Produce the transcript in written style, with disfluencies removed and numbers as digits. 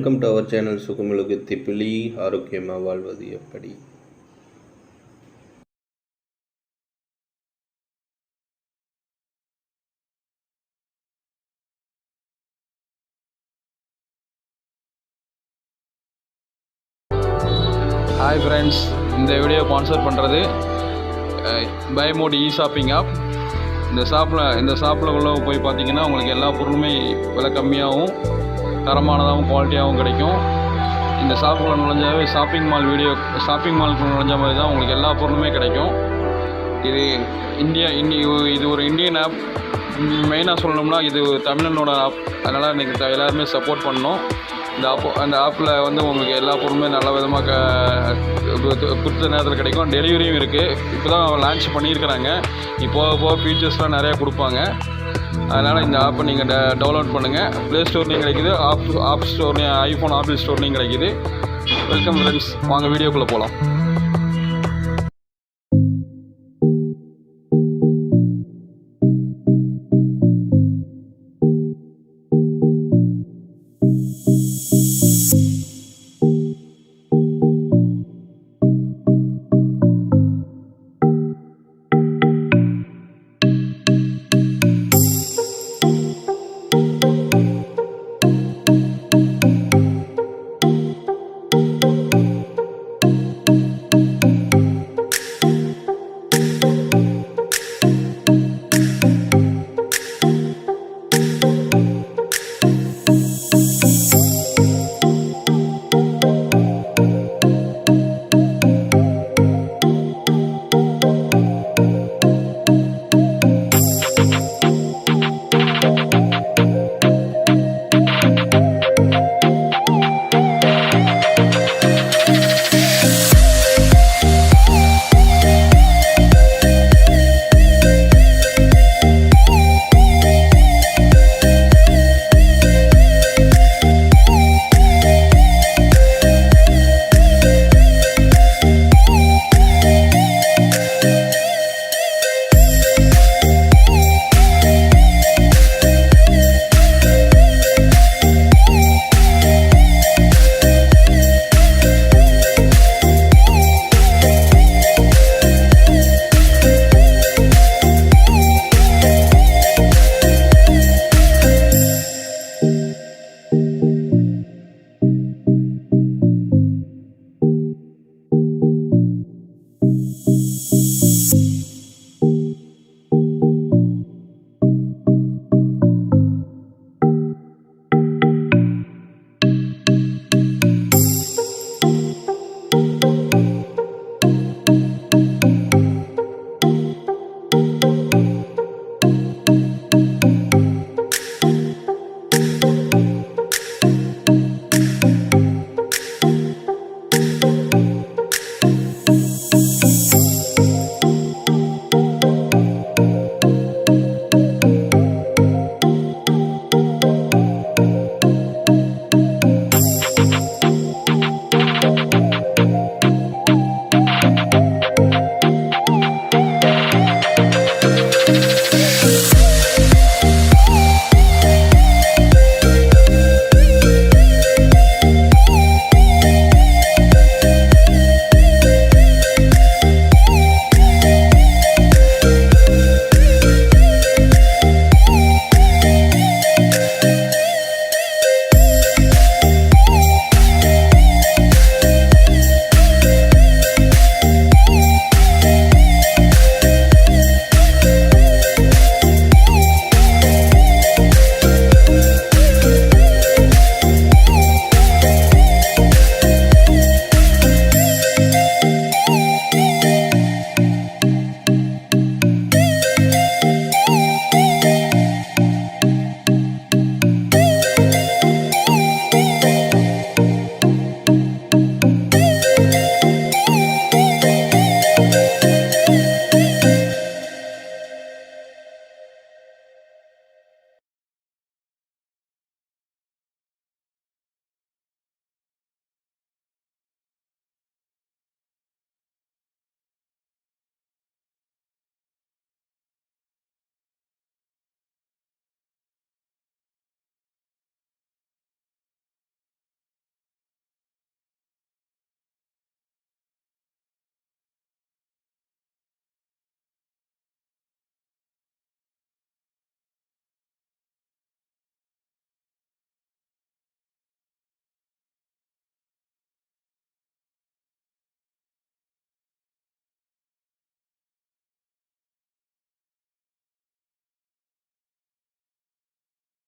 Welcome to our channel சுகமிழுகு திப்பிலி. ஆரோக்கியமாக வாழ்வது எப்படி? ஹாய் ஃப்ரெண்ட்ஸ், இந்த வீடியோ ஸ்பான்சர் பண்ணுறது பை மோட் ஷாப்பிங் ஆப். இந்த ஷாப்பில் உள்ள போய் பார்த்தீங்கன்னா உங்களுக்கு எல்லா பொருளுமே விலை கம்மியாகவும் தரமானதாகவும் குவாலிட்டியாகவும் கிடைக்கும். இந்த ஷாப்புக்குள்ள நுழைஞ்சாவே ஷாப்பிங் மாலுக்குள்ள நுழைஞ்ச மாதிரி தான் உங்களுக்கு எல்லா பொருளுமே கிடைக்கும். இது இது ஒரு இந்தியன் ஆப். மெயினாக சொல்லணும்னா இது தமிழனோட ஆப். அதனால் இன்றைக்கி எல்லாருமே சப்போர்ட் பண்ணணும். அந்த ஆப்பில் வந்து உங்களுக்கு எல்லா பொருளுமே நல்ல விதமாக குறித்த நேரத்தில் கிடைக்கும். டெலிவரியும் இருக்குது. இப்போ தான் லான்ச் பண்ணியிருக்கிறாங்க. போக ஃபீச்சர்ஸ்லாம் நிறையா கொடுப்பாங்க. அதனால் இந்த ஆப்பை நீங்கள் டவுன்லோட் பண்ணுங்கள். ப்ளே ஸ்டோர்லேயும் கிடைக்குது, ஆப் ஸ்டோர்லேயும், ஐஃபோன் ஆப்பிள் ஸ்டோர்லேயும் கிடைக்குது. வெல்கம் ஃப்ரெண்ட்ஸ், வாங்க வீடியோக்குள்ளே போகலாம்.